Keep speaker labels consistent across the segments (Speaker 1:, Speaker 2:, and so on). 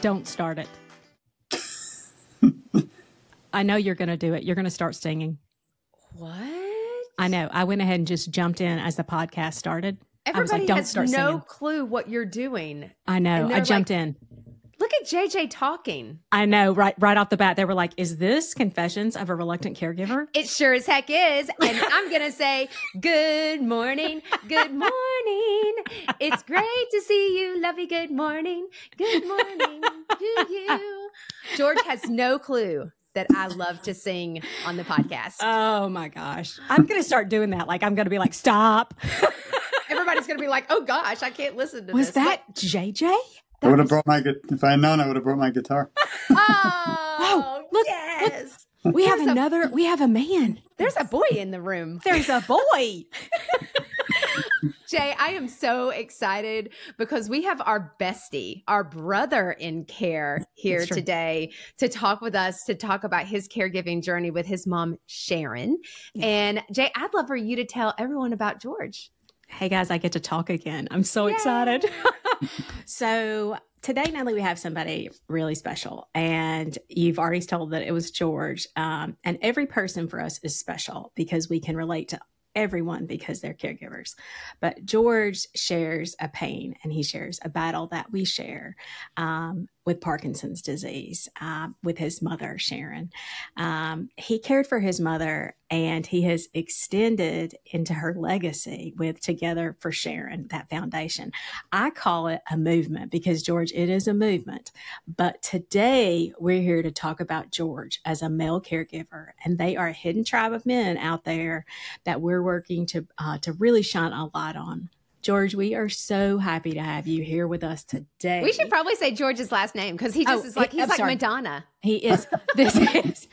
Speaker 1: Don't start it. I know you're going to do it. You're going to start singing.
Speaker 2: What?
Speaker 1: I know. I went ahead and just jumped in as the podcast started.
Speaker 2: Everybody
Speaker 1: I was like, don't
Speaker 2: has
Speaker 1: start
Speaker 2: no
Speaker 1: singing.
Speaker 2: clue what you're doing.
Speaker 1: I know. I jumped in.
Speaker 2: Look at JJ talking.
Speaker 1: I know. Right off the bat, they were like, is this Confessions of a Reluctant Caregiver?
Speaker 2: It sure as heck is. And I'm going to say, good morning. Good morning. It's great to see you, lovey. Good morning. Good morning to you. George has no clue that I love to sing on the podcast.
Speaker 1: Oh my gosh. I'm going to start doing that. Like, I'm going to be like, stop.
Speaker 2: Everybody's going to be like, oh gosh, I can't listen to this.
Speaker 1: Was that JJ?
Speaker 3: I would have brought if I had known, I would have brought my guitar.
Speaker 2: Oh,
Speaker 1: look,
Speaker 2: yes.
Speaker 1: Look, we have a man.
Speaker 2: There's a boy in the room.
Speaker 1: There's a boy.
Speaker 2: Jay, I am so excited because we have our bestie, our brother in care here today to talk with us, to talk about his caregiving journey with his mom, Sharon. Yeah. And Jay, I'd love for you to tell everyone about George.
Speaker 1: Hey guys, I get to talk again. I'm so excited. So today, Natalie, we have somebody really special, and you've already told that it was George. And every person for us is special because we can relate to everyone because they're caregivers. But George shares a pain, and he shares a battle that we share with Parkinson's disease with his mother, Sharon. He cared for his mother, and he has extended into her legacy with Together for Sharon, that foundation. I call it a movement because, George, it is a movement. But today we're here to talk about George as a male caregiver, and they are a hidden tribe of men out there that we're working to really shine a light on. George, we are so happy to have you here with us today.
Speaker 2: We should probably say George's last name because he just is like, he's like Madonna.
Speaker 1: He is. This is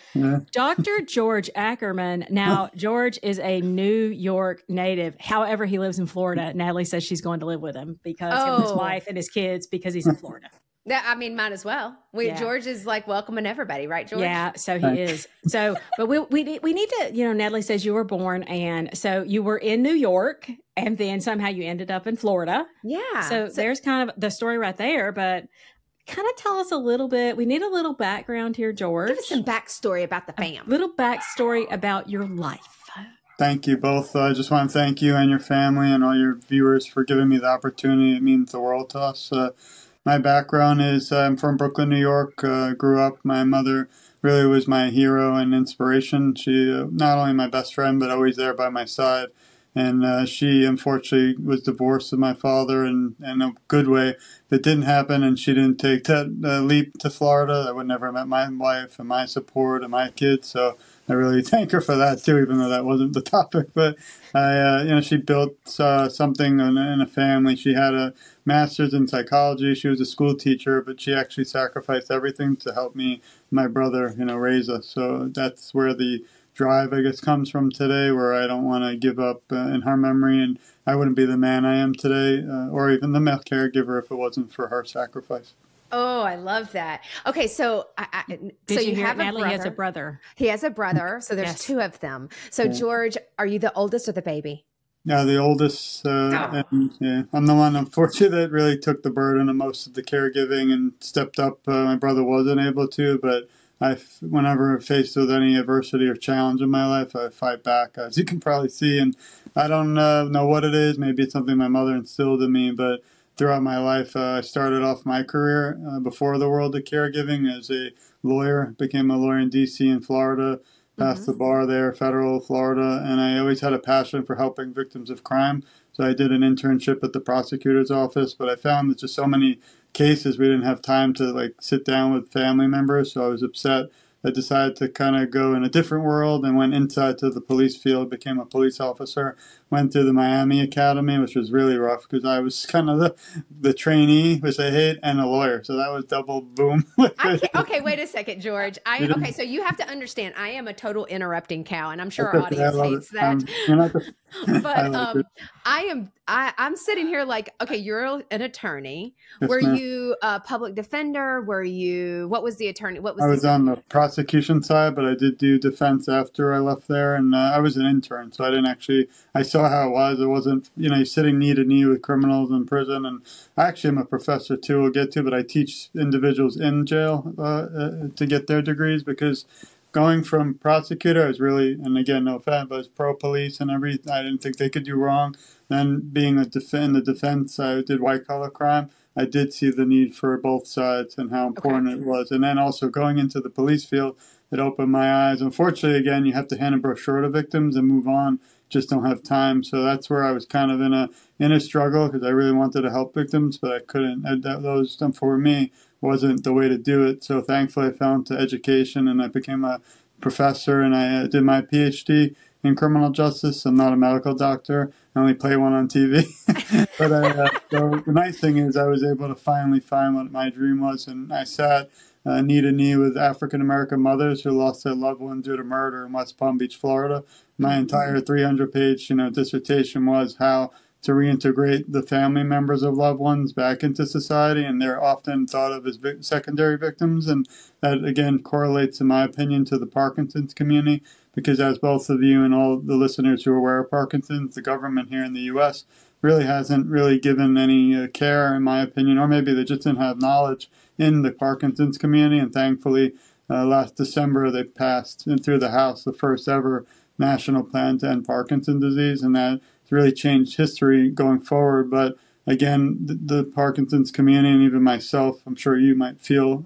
Speaker 1: Dr. George Ackerman. Now, George is a New York native. However, he lives in Florida. Natalie says she's going to live with him because of his wife and his kids because he's in Florida.
Speaker 2: I mean, might as well. George is like welcoming everybody, right, George?
Speaker 1: Yeah, so he is. So, but we need to, Natalie says you were born, and so you were in New York, and then somehow you ended up in Florida.
Speaker 2: Yeah.
Speaker 1: So there's kind of the story right there, but kind of tell us a little bit. We need a little background here, George.
Speaker 2: Give us some backstory about the fam.
Speaker 1: A little backstory about your life.
Speaker 3: Thank you both. I just want to thank you and your family and all your viewers for giving me the opportunity. It means the world to us. My background is I'm from Brooklyn, New York. Grew up. My mother really was my hero and inspiration. She not only my best friend, but always there by my side. And she, unfortunately, was divorced with my father in a good way. That didn't happen, and she didn't take that leap to Florida. I would never have met my wife and my support and my kids. So I really thank her for that, too, even though that wasn't the topic. But, she built something in a family. She had a master's in psychology. She was a school teacher, but she actually sacrificed everything to help me, my brother, raise us. So that's where the drive, I guess, comes from today, where I don't want to give up in her memory, and I wouldn't be the man I am today, or even the male caregiver if it wasn't for her sacrifice.
Speaker 2: Oh, I love that. Okay, so you have a brother.
Speaker 1: He has a brother.
Speaker 2: He has a brother, so there's two of them. So George, are you the oldest or the baby?
Speaker 3: Yeah, the oldest. And, I'm the one, unfortunately, that really took the burden of most of the caregiving and stepped up. My brother wasn't able to, but whenever faced with any adversity or challenge in my life, I fight back, as you can probably see. And I don't know what it is. Maybe it's something my mother instilled in me, but throughout my life, I started off my career before the world of caregiving as a lawyer. Became a lawyer in D.C. and Florida, passed the bar there, federal Florida, and I always had a passion for helping victims of crime. So I did an internship at the prosecutor's office, but I found that just so many cases we didn't have time to sit down with family members, so I was upset. I decided to kind of go in a different world and went inside to the police field, became a police officer, went through the Miami Academy, which was really rough because I was kind of the trainee, which I hate, and a lawyer. So that was double boom.
Speaker 2: Okay, wait a second, George. Okay, so you have to understand, I am a total interrupting cow, and I'm sure our audience hates that. But I'm sitting here like, okay, you're an attorney.
Speaker 3: Yes,
Speaker 2: were you a public defender? What was the attorney?
Speaker 3: I was on the prosecution side, but I did do defense after I left there, and I was an intern, so I didn't actually, I saw saw how it was. It wasn't, you're sitting knee to knee with criminals in prison. And I actually am a professor too, we'll get to, but I teach individuals in jail to get their degrees, because going from prosecutor, I was really, and again, no offense, but I was pro-police and everything. I didn't think they could do wrong. Then being in the defense, I did white-collar crime. I did see the need for both sides and how important it was. And then also going into the police field, it opened my eyes. Unfortunately, again, you have to hand a brochure to victims and move on. Just don't have time. So that's where I was kind of in a struggle, because I really wanted to help victims, but I couldn't. Those, for me, wasn't the way to do it. So thankfully, I fell into education and I became a professor, and I did my PhD in criminal justice. I'm not a medical doctor. I only play one on TV. But so the nice thing is I was able to finally find what my dream was, and I sat knee to knee with African American mothers who lost their loved one due to murder in West Palm Beach, Florida. My entire 300-page dissertation was how to reintegrate the family members of loved ones back into society, and they're often thought of as secondary victims. And that, again, correlates, in my opinion, to the Parkinson's community, because as both of you and all the listeners who are aware of Parkinson's, the government here in the U.S. really hasn't really given any care, in my opinion, or maybe they just didn't have knowledge in the Parkinson's community. And thankfully, last December, they passed through the House the first ever national plan to end Parkinson's disease, and that really changed history going forward. But again, the Parkinson's community, and even myself, I'm sure you might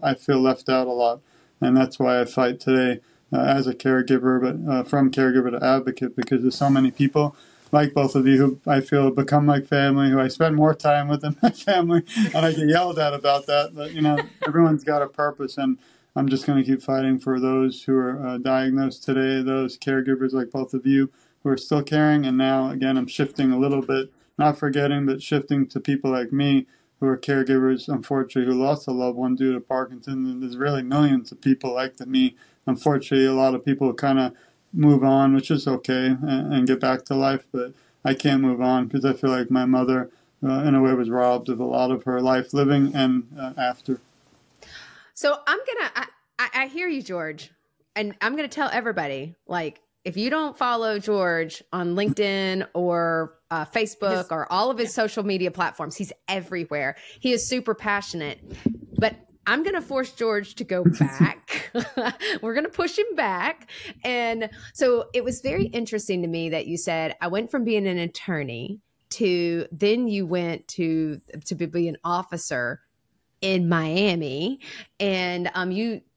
Speaker 3: I feel left out a lot. And that's why I fight today as a caregiver, but from caregiver to advocate, because there's so many people like both of you who I feel become like family, who I spend more time with than my family, and I get yelled at about that. But, everyone's got a purpose, and I'm just going to keep fighting for those who are diagnosed today, those caregivers like both of you who are still caring. And now, again, I'm shifting a little bit, not forgetting, but shifting to people like me who are caregivers, unfortunately, who lost a loved one due to Parkinson's. And there's really millions of people like me. Unfortunately, a lot of people kind of move on, which is okay, and get back to life. But I can't move on because I feel like my mother, in a way, was robbed of a lot of her life living and after.
Speaker 2: So I hear you, George, and I'm going to tell everybody, like, if you don't follow George on LinkedIn or Facebook or all of his social media platforms, he's everywhere. He is super passionate, but I'm going to force George to go back. We're going to push him back. And so it was very interesting to me that you said, I went from being an attorney to then you went to be an officer in Miami, and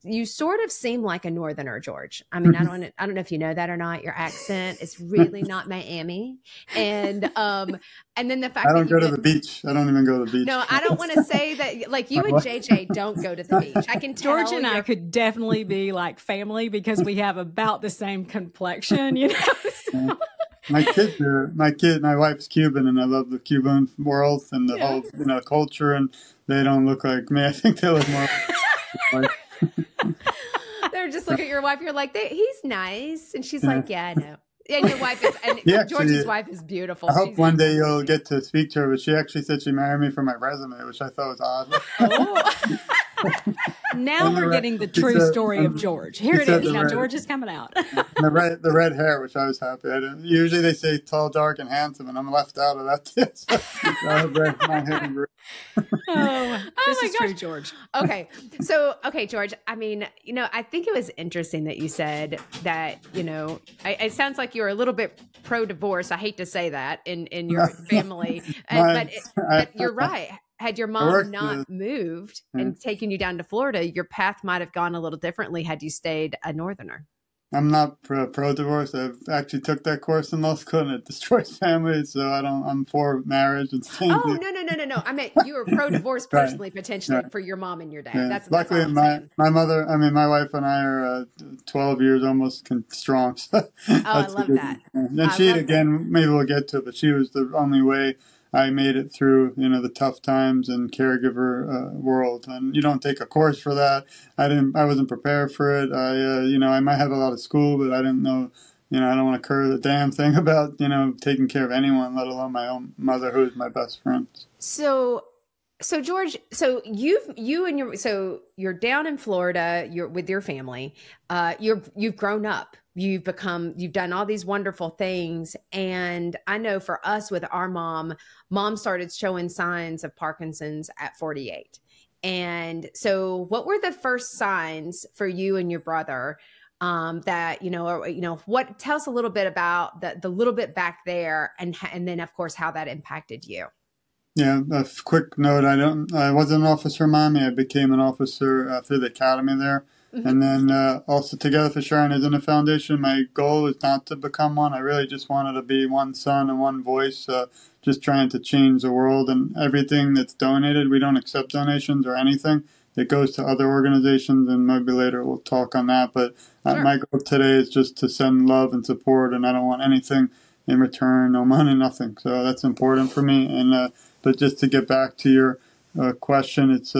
Speaker 2: you sort of seem like a Northerner, George. I mean, I don't know if you know that or not. Your accent is really not Miami, and then the fact
Speaker 3: I don't
Speaker 2: that
Speaker 3: go to the beach. I don't even go to the beach.
Speaker 2: No, I don't want to say that. Like you and JJ don't go to the beach. I can tell.
Speaker 1: George and I could definitely be like family because we have about the same complexion, So.
Speaker 3: My wife's Cuban, and I love the Cuban world and the whole, culture, and they don't look like me. I think they look more like.
Speaker 2: They're just look at your wife. You're like, he's nice, and she's like, yeah, I know. And your wife is, and George's wife is beautiful.
Speaker 3: I hope one day you'll get to speak to her, but she actually said she married me for my resume, which I thought was odd.
Speaker 1: Oh. Now we're getting the true story of George. Here it is. Now George is coming out.
Speaker 3: the red hair, which I was happy. Usually they say tall, dark, and handsome, and I'm left out of that too.
Speaker 1: This is true, George.
Speaker 2: Okay. So, George, I mean, I think it was interesting that you said that, it sounds like you're a little bit pro-divorce. I hate to say that in your family, but you're right. Had your mom not moved and taken you down to Florida, your path might have gone a little differently had you stayed a Northerner.
Speaker 3: I'm not pro-divorce. I've actually took that course in law school, and it destroys families. So I'm for marriage and things.
Speaker 2: Oh, no. I meant you were pro-divorce personally, potentially for your mom and your dad.
Speaker 3: Yeah. Luckily, my mother, my wife and I are 12 years almost strong. So
Speaker 2: I love that.
Speaker 3: And she, again, maybe we'll get to it, but she was the only way I made it through, the tough times in caregiver world. And you don't take a course for that. I wasn't prepared for it. I might have a lot of school, but I didn't know, I don't want to curse a damn thing about, taking care of anyone, let alone my own mother, who's my best friend.
Speaker 2: So George, you're down in Florida, you're with your family, you've grown up you've done all these wonderful things. And I know for us with our mom started showing signs of Parkinson's at 48. And so what were the first signs for you and your brother that, what, tell us a little bit about the little bit back there, and then of course how that impacted you.
Speaker 3: Yeah, a quick note. I wasn't an officer, Mommy. I became an officer through the academy there. Mm-hmm. And then also Together for Sharon is in the foundation. My goal was not to become one. I really just wanted to be one son and one voice, just trying to change the world. And everything that's donated, we don't accept donations or anything. It goes to other organizations, and maybe later we'll talk on that. But sure. My goal today is just to send love and support, and I don't want anything in return, no money, nothing. So that's important for me. And but just to get back to your question, it's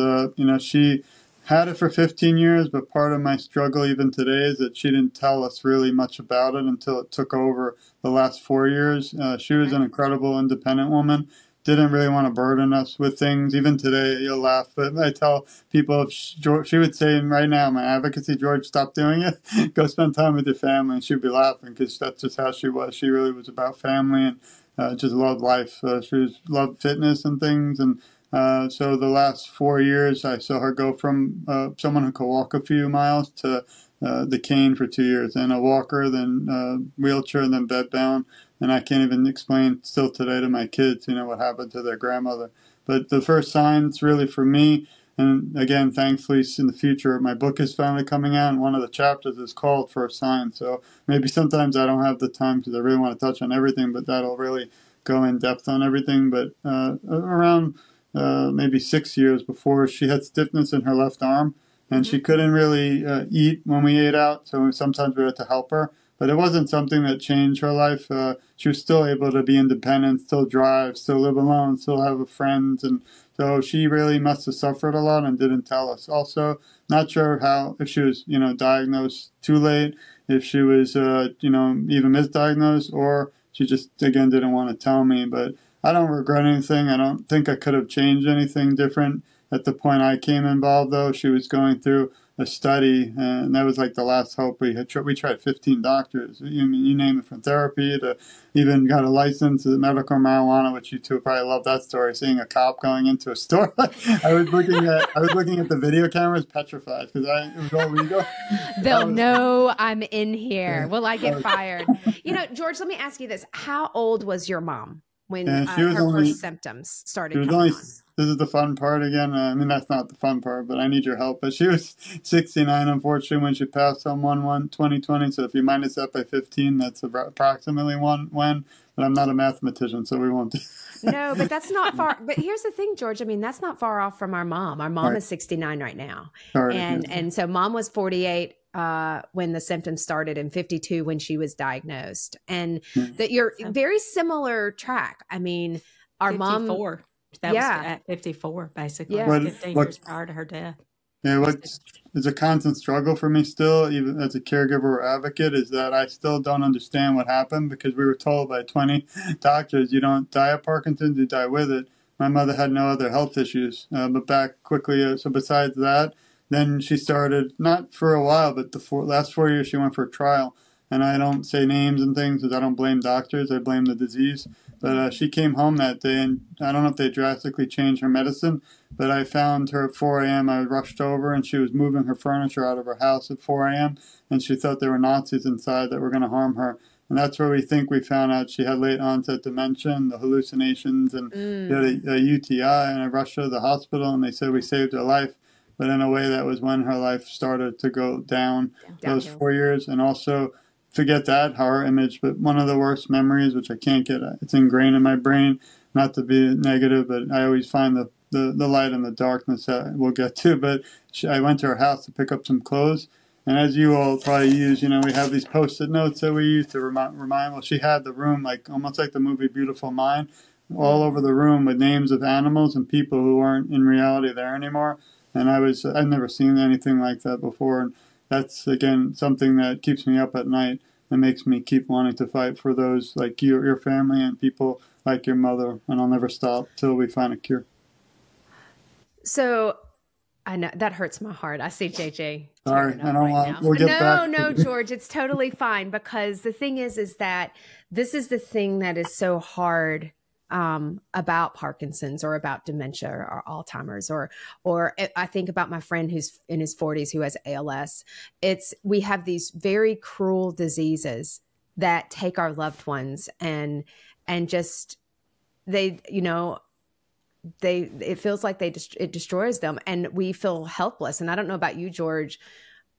Speaker 3: she had it for 15 years, but part of my struggle even today is that she didn't tell us really much about it until it took over the last 4 years. She was an incredible independent woman. Didn't really want to burden us with things. Even today, you'll laugh, but I tell people, she would say right now, my advocacy, George, stop doing it. Go spend time with your family. And she'd be laughing because that's just how she was. She really was about family and just loved life. She loved fitness and things. And so the last 4 years, I saw her go from someone who could walk a few miles to the cane for 2 years, then a walker, then wheelchair, then bedbound. And I can't even explain still today to my kids, what happened to their grandmother. But the first signs really for me, and again, thankfully in the future, my book is finally coming out, and one of the chapters is called First Signs. So maybe sometimes I don't have the time because I really want to touch on everything, but that'll really go in depth on everything. But around maybe 6 years before, she had stiffness in her left arm, and she couldn't really eat when we ate out, so sometimes we had to help her. But it wasn't something that changed her life. She was still able to be independent, still drive, still live alone, still have friends. And so she really must have suffered a lot and didn't tell us. Also, not sure if she was, diagnosed too late, if she was, even misdiagnosed, or she just, again, didn't want to tell me. But I don't regret anything. I don't think I could have changed anything different at the point I came involved, though. She was going through a study, and that was like the last hope. We tried 15 doctors, you name it, from therapy to even got a license to medical marijuana, which you two probably love that story, seeing a cop going into a store. I was looking at the video cameras, petrified, because it was all legal.
Speaker 2: They'll know I'm in here. Will I get fired? George, let me ask you this. How old was your mom when her first symptoms started coming on?
Speaker 3: This is the fun part again. That's not the fun part, but I need your help. But she was 69, unfortunately, when she passed on 1/1/2020. So if you minus that by 15, that's approximately when. But I'm not a mathematician, so we won't do
Speaker 2: No, but that's not far. But here's the thing, George. That's not far off from our mom. Our mom is 69 right now. Sorry. And so mom was 48 when the symptoms started, and 52 when she was diagnosed. And that you're very similar track. Our
Speaker 1: 54. Mom... That was at 54, basically. Yeah. 15 years prior to her death.
Speaker 3: Yeah, what's a constant struggle for me still, even as a caregiver or advocate, is that I still don't understand what happened, because we were told by 20 doctors, you don't die of Parkinson's, you die with it. My mother had no other health issues. But back quickly, so besides that, then she started, not for a while, but the last 4 years she went for a trial. And I don't say names and things because I don't blame doctors, I blame the disease. But she came home that day, and I don't know if they drastically changed her medicine, but I found her at 4 a.m. I rushed over, and she was moving her furniture out of her house at 4 a.m., and she thought there were Nazis inside that were going to harm her. And that's where we think we found out she had late onset dementia and the hallucinations, and she had a UTI, and I rushed her to the hospital, and they said we saved her life. But in a way, that was when her life started to go down those 4 years. And also, forget that, her image, but one of the worst memories, which I can't get at, it's ingrained in my brain, not to be negative, but I always find the light in the darkness that we'll get to. But I went to her house to pick up some clothes, and as you all probably use, we have these Post-it notes that we use to remind, well, she had the room, almost like the movie Beautiful Mind, all over the room with names of animals and people who aren't in reality there anymore. And I've never seen anything like that before. And that's, again, something that keeps me up at night and makes me keep wanting to fight for those like your family and people like your mother. And I'll never stop till we find a cure.
Speaker 2: So I know that hurts my heart. I see JJ.
Speaker 3: Sorry, I don't want.
Speaker 2: Now.
Speaker 3: We'll get back.
Speaker 2: No, George, it's totally fine, because the thing is that this is the thing that is so hard about Parkinson's or about dementia or Alzheimer's, or I think about my friend who's in his 40s who has ALS. We have these very cruel diseases that take our loved ones and just it feels like it destroys them, and we feel helpless. And I don't know about you, George,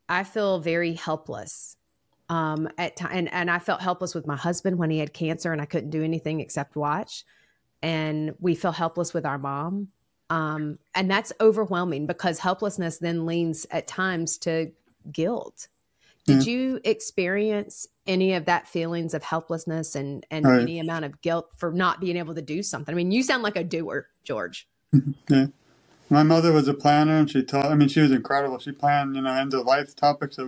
Speaker 2: I feel very helpless at times. And I felt helpless with my husband when he had cancer and I couldn't do anything except watch. And we feel helpless with our mom. And that's overwhelming, because helplessness then leans at times to guilt. Did you experience any of that feelings of helplessness and
Speaker 3: Right.
Speaker 2: any amount of guilt for not being able to do something? I mean, you sound like a doer, George.
Speaker 3: Yeah. My mother was a planner, and she was incredible. She planned, end of life topics that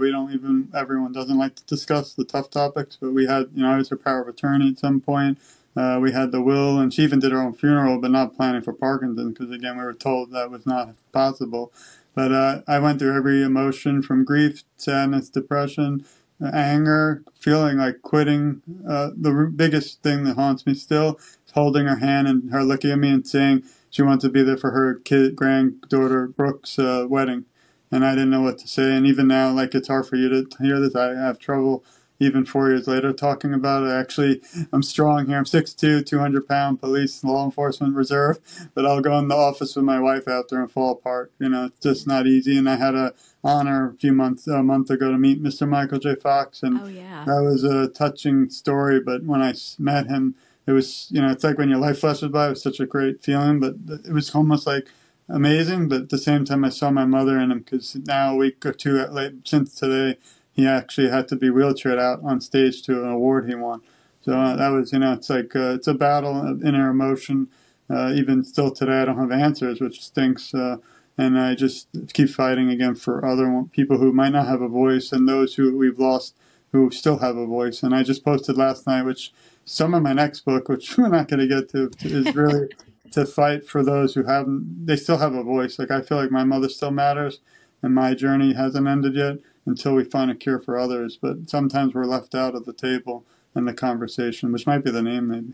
Speaker 3: everyone doesn't like to discuss, the tough topics, but we had, I was her power of attorney at some point. We had the will, and she even did her own funeral, but not planning for Parkinson, because again, we were told that was not possible. But I went through every emotion, from grief, sadness, depression, anger, feeling like quitting. The biggest thing that haunts me still is holding her hand and her looking at me and saying she wants to be there for her granddaughter Brooke's wedding. And I didn't know what to say. And even now, like, it's hard for you to hear this. I have trouble even 4 years later talking about it. Actually, I'm strong here. I'm 6'2", 200-pound police, law enforcement reserve. But I'll go in the office with my wife after and fall apart. It's just not easy. And I had a honor a month ago to meet Mr. Michael J. Fox. And that was a touching story. But when I met him, it was, it's like when your life flashes by. It was such a great feeling. But it was almost like amazing. But at the same time, I saw my mother in him, because now a week or two since today, he actually had to be wheelchaired out on stage to an award he won. So that was, it's like it's a battle of inner emotion. Even still today, I don't have answers, which stinks. And I just keep fighting again for other people who might not have a voice, and those who we've lost who still have a voice. And I just posted last night, which some of my next book, which we're not going to get to, is really to fight for those who they still have a voice. Like, I feel like my mother still matters, and my journey hasn't ended yet until we find a cure for others. But sometimes we're left out of the table and the conversation, which might be the name, maybe.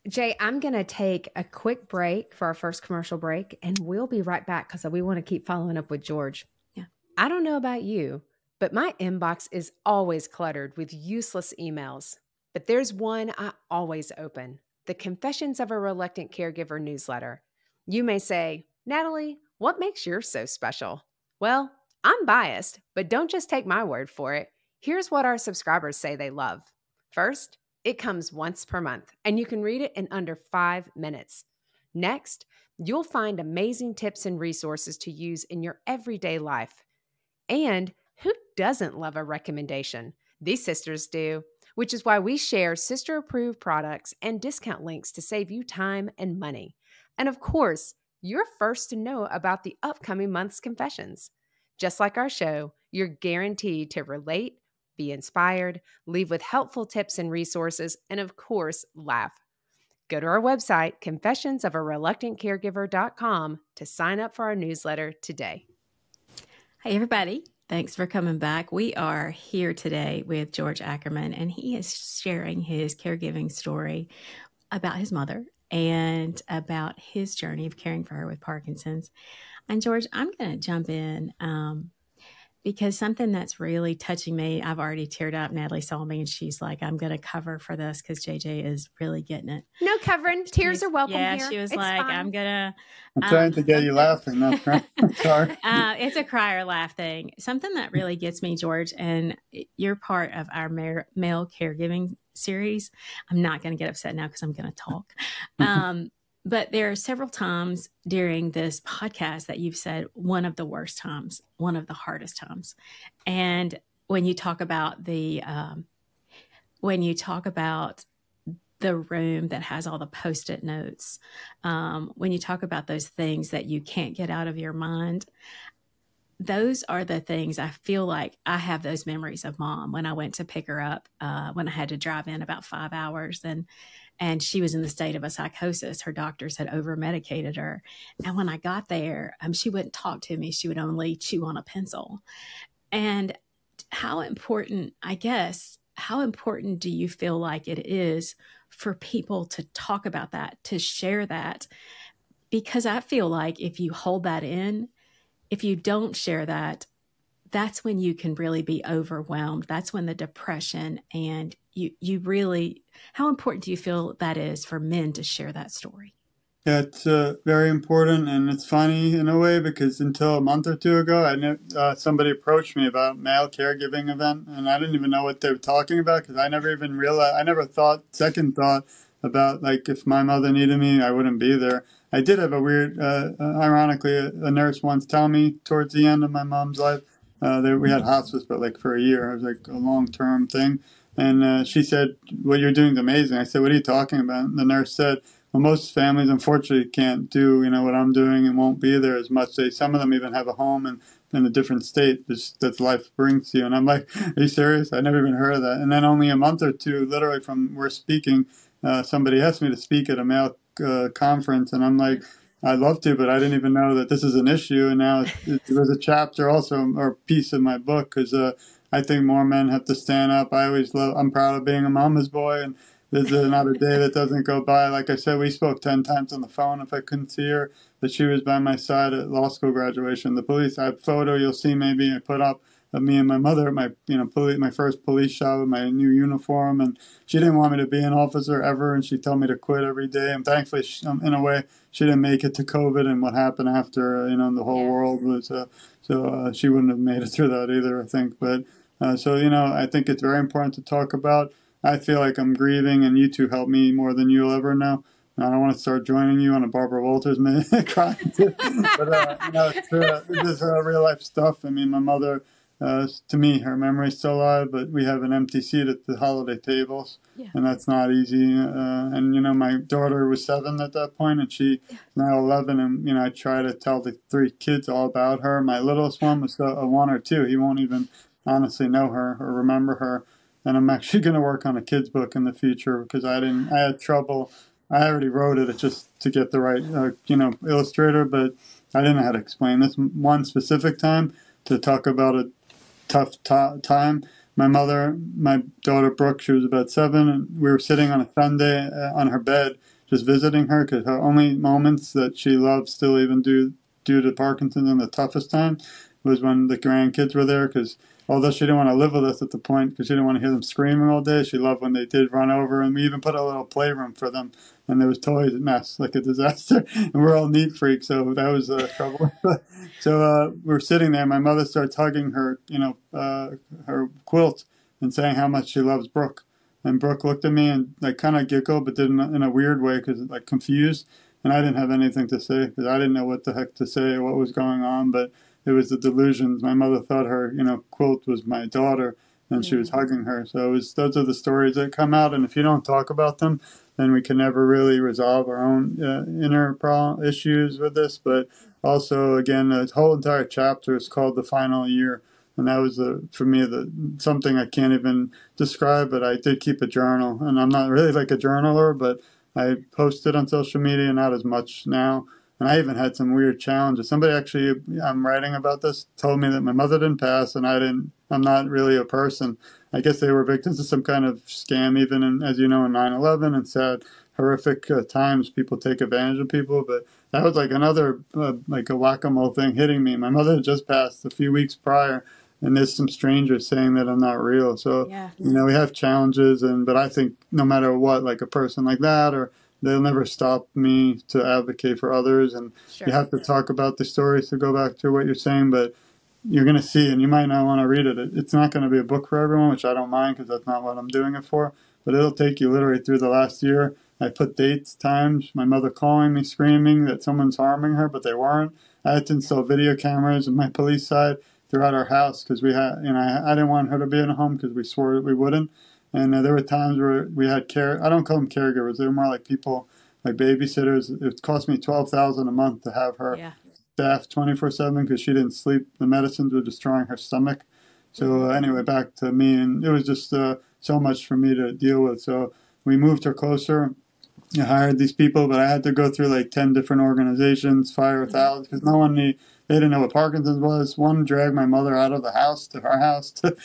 Speaker 2: Jay, I'm going to take a quick break for our first commercial break, and we'll be right back, because we want to keep following up with George.
Speaker 1: Yeah.
Speaker 2: I don't know about you, but my inbox is always cluttered with useless emails. But there's one I always open: the Confessions of a Reluctant Caregiver newsletter. You may say, Natalie, what makes yours so special? Well, I'm biased, but don't just take my word for it. Here's what our subscribers say they love. First, it comes once per month, and you can read it in under 5 minutes. Next, you'll find amazing tips and resources to use in your everyday life. And who doesn't love a recommendation? These sisters do, which is why we share sister-approved products and discount links to save you time and money. And of course, you're first to know about the upcoming month's confessions. Just like our show, you're guaranteed to relate, be inspired, leave with helpful tips and resources, and of course, laugh. Go to our website, confessionsofareluctantcaregiver.com, to sign up for our newsletter today.
Speaker 1: Hey, everybody. Thanks for coming back. We are here today with George Ackerman, and he is sharing his caregiving story about his mother and about his journey of caring for her with Parkinson's. And George, I'm going to jump in because something that's really touching me, I've already teared up. Natalie saw me and she's like, I'm going to cover for this because JJ is really getting it.
Speaker 2: No covering. Tears are welcome here.
Speaker 1: Yeah, she was
Speaker 2: it's
Speaker 1: like,
Speaker 2: fine.
Speaker 3: I'm trying to get you laughing. Not crying. Sorry.
Speaker 1: It's a cry or laugh thing. Something that really gets me, George, and you're part of our male caregiving series. I'm not going to get upset now because I'm going to talk. But there are several times during this podcast that you've said one of the worst times, one of the hardest times. And when you talk about the room that has all the Post-it notes, when you talk about those things that you can't get out of your mind, those are the things I feel like I have those memories of mom when I went to pick her up, when I had to drive in about 5 hours, and she was in the state of a psychosis. Her doctors had over medicated her. And when I got there, she wouldn't talk to me. She would only chew on a pencil. And how important, I guess, how important do you feel like it is for people to talk about that, to share that? Because I feel like if you hold that in, if you don't share that, that's when you can really be overwhelmed. That's when the depression, and you really, how important do you feel that is for men to share that story?
Speaker 3: Yeah, it's very important, and it's funny in a way because until a month or two ago, I knew somebody approached me about a male caregiving event, and I didn't even know what they were talking about because I never even realized, I never thought, second thought about like if my mother needed me, I wouldn't be there. I did have a weird, ironically, a nurse once tell me towards the end of my mom's life, that we had hospice, but like for a year, it was like a long-term thing. And she said, "What you're doing is amazing." I said, "What are you talking about?" And the nurse said, "Well, most families unfortunately can't do, what I'm doing and won't be there as much. Some of them even have a home and in a different state that life brings to you." And I'm like, "Are you serious? I never even heard of that." And then only a month or two, literally from we're speaking, somebody asked me to speak at a male conference, and I'm like, "I'd love to, but I didn't even know that this is an issue." And now it was a chapter also or piece of my book because I think more men have to stand up. I'm proud of being a mama's boy, and there's not a day that doesn't go by. Like I said, we spoke 10 times on the phone if I couldn't see her, but she was by my side at law school graduation. I have a photo you'll see maybe I put up of me and my mother at my first police shop with my new uniform. And she didn't want me to be an officer ever, and she told me to quit every day. And thankfully, in a way, she didn't make it to COVID and what happened after, the whole world was, she wouldn't have made it through that either, I think. But I think it's very important to talk about. I feel like I'm grieving, and you two help me more than you'll ever know. And I don't want to start joining you on a Barbara Walters minute crying, but this is real life stuff. I mean, my mother, to me, her memory's still alive, but we have an empty seat at the holiday tables, and that's not easy. My daughter was 7 at that point, and she's now 11, and I try to tell the 3 kids all about her. My littlest one was a 1 or 2. He won't even honestly know her or remember her. And I'm actually going to work on a kid's book in the future because I had trouble. I already wrote it just to get the right, illustrator, but I didn't know how to explain this one specific time to talk about a tough time. My daughter Brooke, she was about 7, and we were sitting on a Sunday on her bed just visiting her because her only moments that she loved still even due to Parkinson and the toughest time was when the grandkids were there because although she didn't want to live with us at the point because she didn't want to hear them screaming all day, she loved when they did run over, and we even put a little playroom for them, and there was toys a mess, like a disaster, and we're all neat freaks, so that was trouble. So we're sitting there, my mother starts hugging her, her quilt and saying how much she loves Brooke, and Brooke looked at me and like kind of giggled, but did in a weird way because like confused, and I didn't have anything to say because I didn't know what the heck to say or what was going on, but it was the delusions. My mother thought her, quilt was my daughter, and she was hugging her. So those are the stories that come out, and if you don't talk about them, then we can never really resolve our own inner issues with this. But also, again, the whole entire chapter is called The Final Year, and that was for me something I can't even describe. But I did keep a journal, and I'm not really like a journaler, but I posted on social media, not as much now. And I even had some weird challenges. Somebody actually, I'm writing about this, told me that my mother didn't pass and I'm not really a person. I guess they were victims of some kind of scam, even as you know, in 9/11 and sad, horrific times. People take advantage of people. But that was like another, like a whack-a-mole thing hitting me. My mother had just passed a few weeks prior, and there's some strangers saying that I'm not real. So, we have challenges. But I think no matter what, like a person like that they'll never stop me to advocate for others. And you have to talk about the stories to go back to what you're saying, but you're going to see, and you might not want to read it. It's not going to be a book for everyone, which I don't mind because that's not what I'm doing it for, but it'll take you literally through the last year. I put dates, times, my mother calling me, screaming that someone's harming her, but they weren't. I had to install video cameras on my police side throughout our house because we had, I didn't want her to be in a home because we swore that we wouldn't. And there were times where we had I don't call them caregivers. They were more like people, like babysitters. It cost me $12,000 a month to have her staff 24/7 because she didn't sleep. The medicines were destroying her stomach. So anyway, back to me, and it was just so much for me to deal with. So we moved her closer. I hired these people, but I had to go through like 10 different organizations, fire thousands, because no one knew. They didn't know what Parkinson's was. One dragged my mother out of the house to our house to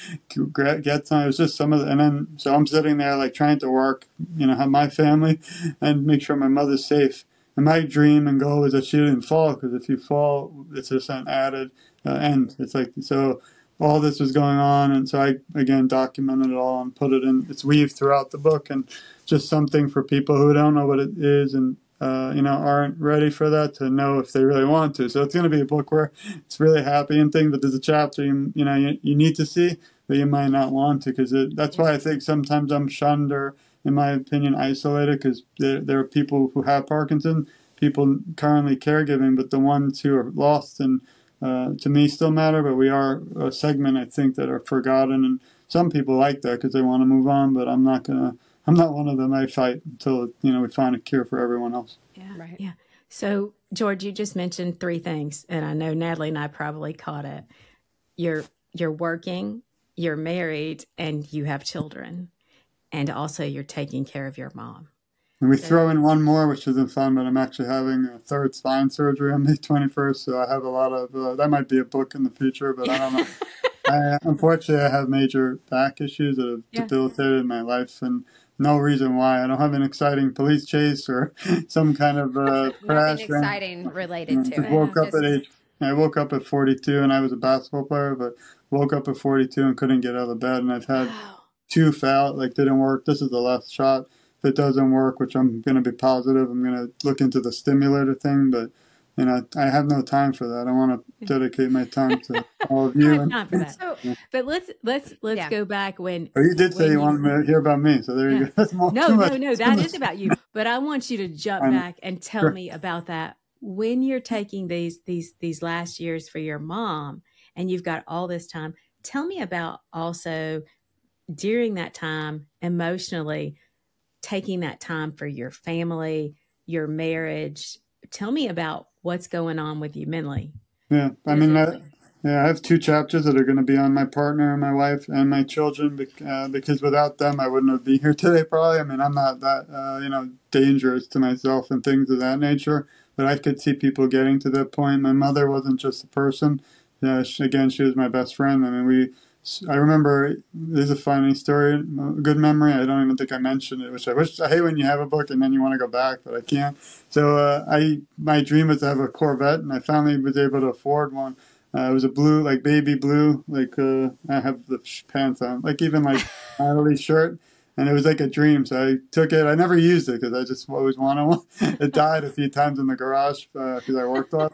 Speaker 3: get some. It was just some of the, and then so I'm sitting there like trying to work, have my family and make sure my mother's safe. And my dream and goal is that she didn't fall, because if you fall, it's just an added end. It's like, so all this was going on, and so I again documented it all and put it in. It's weaved throughout the book, and just something for people who don't know what it is and aren't ready for that to know if they really want to. So it's going to be a book where it's really happy and things, but there's a chapter you need to see, but you might not want to, because that's why I think sometimes I'm shunned or, in my opinion, isolated, because there are people who have Parkinson, people currently caregiving, but the ones who are lost and to me still matter, but we are a segment, I think, that are forgotten, and some people like that because they want to move on, but I'm not one of them. I fight until we find a cure for everyone else.
Speaker 1: Yeah, right. Yeah. So, George, you just mentioned 3 things, and I know Natalie and I probably caught it. You're working, you're married, and you have children, and also you're taking care of your mom.
Speaker 3: And we throw in one more, which isn't fun, but I'm actually having a 3rd spine surgery on May 21st, so I have a lot of that might be a book in the future, but I don't know. Unfortunately, I have major back issues that have debilitated my life, and no reason why. I don't have an exciting police chase or some kind of crash.
Speaker 2: Nothing exciting related to it.
Speaker 3: I woke up at 42, and I was a basketball player, but woke up at 42 and couldn't get out of bed, and I've had 2 fail, didn't work. This is the last shot. If it doesn't work, which I'm going to be positive, I'm going to look into the stimulator thing, but I have no time for that. I want to dedicate my time to all of you.
Speaker 1: Not for that. But let's go back when.
Speaker 3: Oh, you did say you wanted to hear about me, so there you go. That's
Speaker 1: no. That is about you. But I want you to jump back and tell me about that when you're taking these last years for your mom, and you've got all this time. Tell me about also during that time emotionally taking that time for your family, your marriage. Tell me about what's going on with you mentally.
Speaker 3: Yeah, I mean, I have 2 chapters that are going to be on my partner, my wife, and my children, because without them, I wouldn't be here today, probably. I mean, I'm not that, dangerous to myself and things of that nature, but I could see people getting to that point. My mother wasn't just a person. She was my best friend. I mean, I remember, there's a funny story, a good memory. I don't even think I mentioned it, which I hate when you have a book and then you want to go back, but I can't. So my dream was to have a Corvette, and I finally was able to afford one. It was a blue, baby blue, I have the pants on, even Natalie's shirt, and it was like a dream. So I took it. I never used it because I just always wanted one. It died a few times in the garage because I worked off.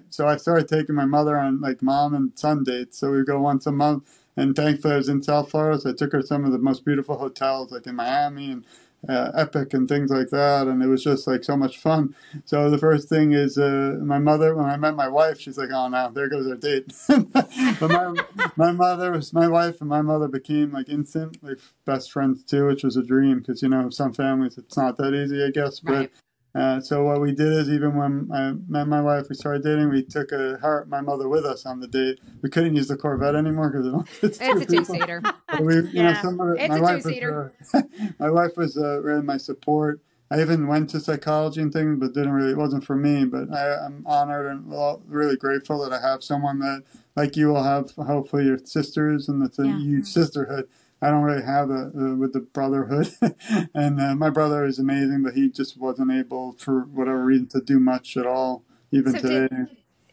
Speaker 3: So I started taking my mother on mom and son dates. So we go once a month. And thankfully, I was in South Florida, so I took her to some of the most beautiful hotels, in Miami and Epic and things like that. And it was just so much fun. So the first thing is my mother, when I met my wife, she's like, "Oh, now there goes our date." But my wife and my mother became instant best friends too, which was a dream because some families it's not that easy, I guess.
Speaker 2: Right.
Speaker 3: But so what we did is, even when I met my wife, we started dating. We took my mother with us on the date. We couldn't use the Corvette anymore because it's a 2-seater.
Speaker 2: It's a 2-seater.
Speaker 3: My wife was really my support. I even went to psychology and things, but it wasn't for me. But I'm honored and really grateful that I have someone that, like you will have, hopefully your sisters, and that's a huge sisterhood. I don't really have with the brotherhood. And my brother is amazing, but he just wasn't able, for whatever reason, to do much at all, even today.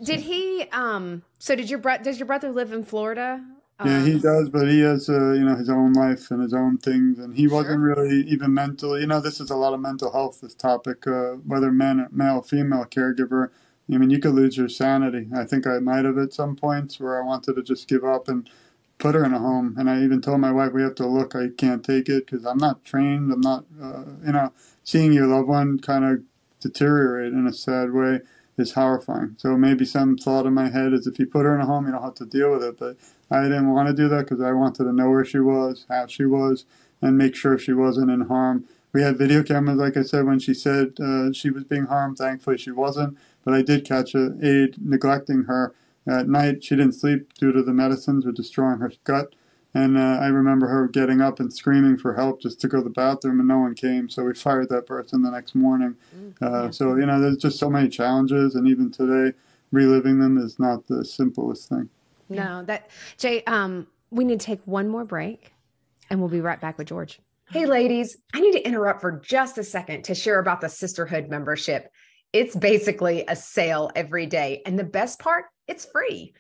Speaker 2: Did he, does your brother live in Florida?
Speaker 3: Yeah, he does, but he has, his own life and his own things, and he wasn't really even mentally, this is a lot of mental health, this topic, whether male, female caregiver. I mean, you could lose your sanity. I think I might have at some points where I wanted to just give up and put her in a home. And I even told my wife, we have to look, I can't take it because I'm not trained. I'm not, seeing your loved one kind of deteriorate in a sad way is horrifying. So maybe some thought in my head is, if you put her in a home, you don't have to deal with it. But I didn't want to do that because I wanted to know where she was, how she was, and make sure she wasn't in harm. We had video cameras, like I said, when she said she was being harmed. Thankfully, she wasn't. but I did catch a aide neglecting her at night. She didn't sleep due to the medicines were destroying her gut. And I remember her getting up and screaming for help just to go to the bathroom, and no one came. So we fired that person the next morning. So, there's just so many challenges. And even today, reliving them is not the simplest thing.
Speaker 2: No, Jay, we need to take one more break and we'll be right back with George.
Speaker 4: Hey, ladies, I need to interrupt for just a second to share about the Sisterhood membership. It's basically a sale every day. And the best part, it's free.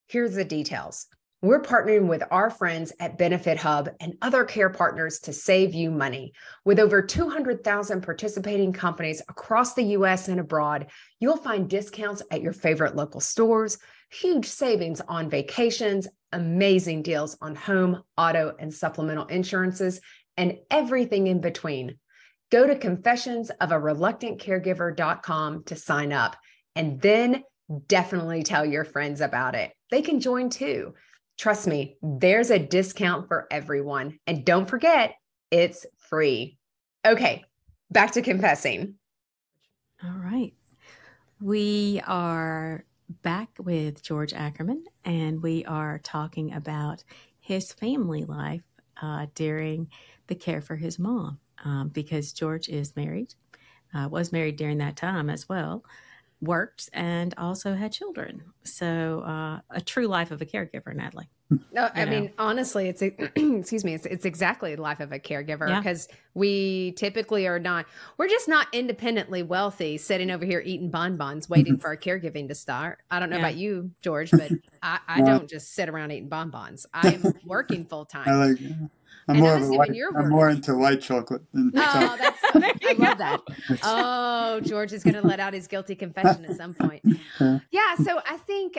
Speaker 4: Here's the details. We're partnering with our friends at Benefit Hub and other care partners to save you money. With over 200,000 participating companies across the U.S. and abroad, you'll find discounts at your favorite local stores, huge savings on vacations, amazing deals on home, auto, and supplemental insurances, and everything in between. Go to confessionsofareluctantcaregiver.com to sign up, and then definitely tell your friends about it. They can join too. Trust me, there's a discount for everyone. And don't forget, it's free. Okay, back to confessing.
Speaker 1: All right. We are back with George Ackerman, and we are talking about his family life during the care for his mom, because George is married, was married during that time as well, worked, and also had children. So a true life of a caregiver, Natalie.
Speaker 2: No, I mean, honestly, it's excuse me, it's exactly the life of a caregiver, because we typically we're just not independently wealthy, sitting over here eating bonbons, waiting for our caregiving to start. I don't know about you, George, but I don't just sit around eating bonbons. I'm working full time.
Speaker 3: I'm more into white chocolate than
Speaker 2: I love that. Oh, George is going to let out his guilty confession at some point. Yeah. So I think,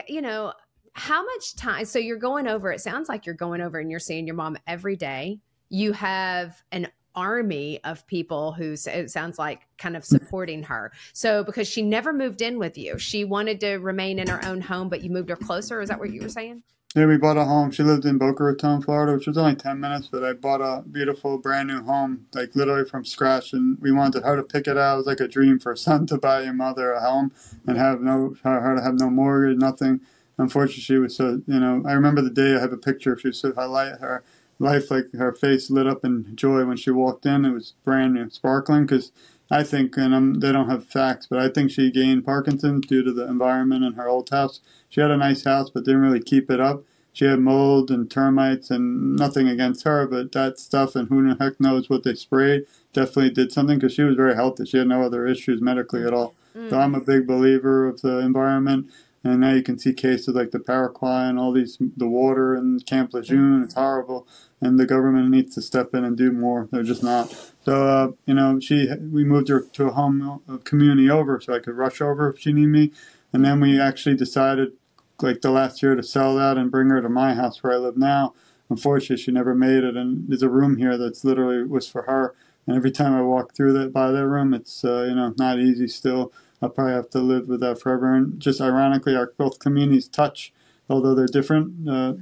Speaker 2: how much time, so you're going over, it sounds like you're going over and you're seeing your mom every day. You have an army of people who, it sounds like, kind of supporting her. So because she never moved in with you, she wanted to remain in her own home, but you moved her closer. Is that what you were saying?
Speaker 3: Yeah, we bought a home. She lived in Boca Raton, Florida, which was only 10 minutes, but I bought a beautiful brand new home, like literally from scratch. And we wanted her to pick it out. It was like a dream for a son to buy your mother a home and her to have no mortgage, nothing. Unfortunately, she was so, I remember the day I have a picture. She was so highlight her life, like her face lit up in joy when she walked in. It was brand new, sparkling, because I think, and they don't have facts, but I think she gained Parkinson due to the environment in her old house. She had a nice house, but didn't really keep it up. She had mold and termites, and nothing against her, but that stuff, and who the heck knows what they sprayed, definitely did something, because she was very healthy. She had no other issues medically at all. So I'm a big believer of the environment. And now you can see cases like the Paraguay and all these, the water and Camp Lejeune. It's horrible. And the government needs to step in and do more. They're just not. So, we moved her to a community over so I could rush over if she needed me. And then we actually decided, like the last year, to sell that and bring her to my house where I live now. Unfortunately, she never made it. And there's a room here that's literally was for her. And every time I walk through by that room, it's, not easy still. I'll probably have to live with that forever. And just ironically, our both communities touch, although they're different.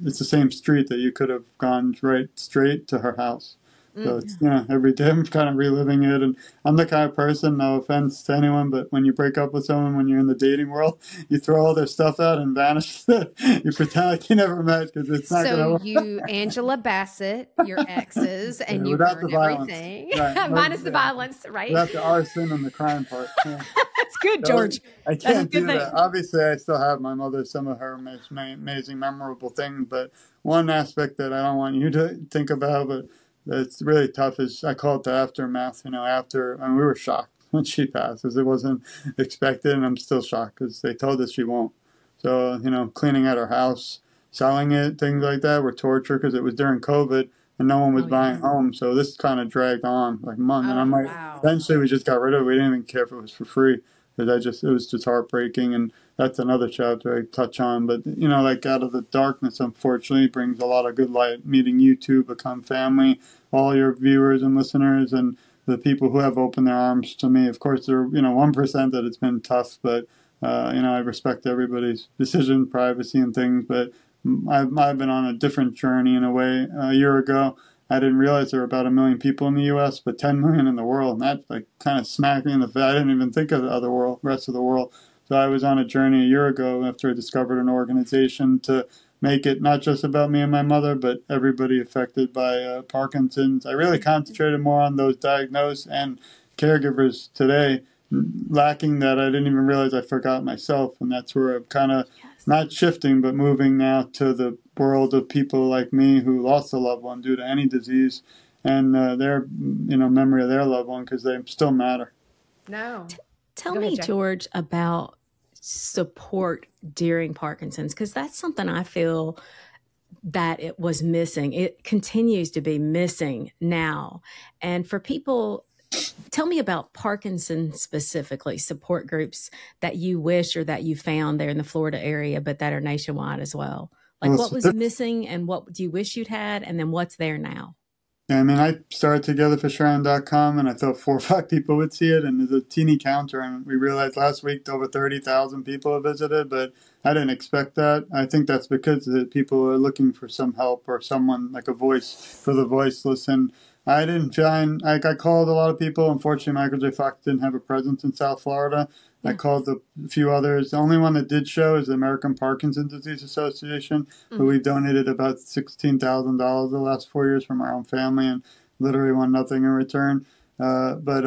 Speaker 3: It's the same street that you could have gone right straight to her house. So it's, every day I'm kind of reliving it. And I'm the kind of person, no offense to anyone, but when you break up with someone, when you're in the dating world, you throw all their stuff out and vanish. You pretend like you never met, because it's not going to work.
Speaker 2: So you, Angela Bassett, your exes, and you burn everything. Right. Minus the violence, right?
Speaker 3: Without the arson and the crime part. Yeah.
Speaker 1: That's good, George.
Speaker 3: I can't do that. Obviously, I still have my mother, some of her amazing, memorable things, but one aspect that I don't want you to think about, but it's really tough, is I call it the aftermath. We were shocked when she passed, because it wasn't expected, and I'm still shocked because they told us she won't. So, cleaning out her house, selling it, things like that were torture, because it was during COVID and no one was buying homes. So this kind of dragged on like a month. And I'm like, eventually we just got rid of it. We didn't even care if it was for free, because it was just heartbreaking. And that's another chapter I touch on. But, like out of the darkness, unfortunately, brings a lot of good light. Meeting you two, become family, all your viewers and listeners, and the people who have opened their arms to me. Of course, there are, 1% that it's been tough, but, I respect everybody's decision, privacy and things. But I've been on a different journey in a way. A year ago, I didn't realize there were about 1 million people in the U.S., but 10 million in the world. And that kind of smacked me in the face. I didn't even think of the rest of the world. So I was on a journey a year ago after I discovered an organization to make it not just about me and my mother, but everybody affected by Parkinson's. I really concentrated more on those diagnosed and caregivers today, lacking that I didn't even realize I forgot myself. And that's where I'm kind of not shifting, but moving now to the world of people like me who lost a loved one due to any disease, and their memory of their loved one, because they still matter.
Speaker 4: No.
Speaker 1: Tell me, George, about support during Parkinson's, because that's something I feel that it was missing. It continues to be missing now. And for people, tell me about Parkinson's specifically, support groups that you wish or that you found there in the Florida area, but that are nationwide as well. Like, what was missing and what do you wish you'd had? And then what's there now?
Speaker 3: Yeah, I mean, I started togetherforsharon.com, and I thought 4 or 5 people would see it, and there's a teeny counter, and we realized last week over 30,000 people have visited, but I didn't expect that. I think that's because the people are looking for some help or someone, like a voice for the voiceless, and I didn't find, I called a lot of people. Unfortunately, Michael J. Fox didn't have a presence in South Florida. Yeah. I called a few others. The only one that did show is the American Parkinson's Disease Association, who we donated about $16,000 the last 4 years from our own family and literally won nothing in return. But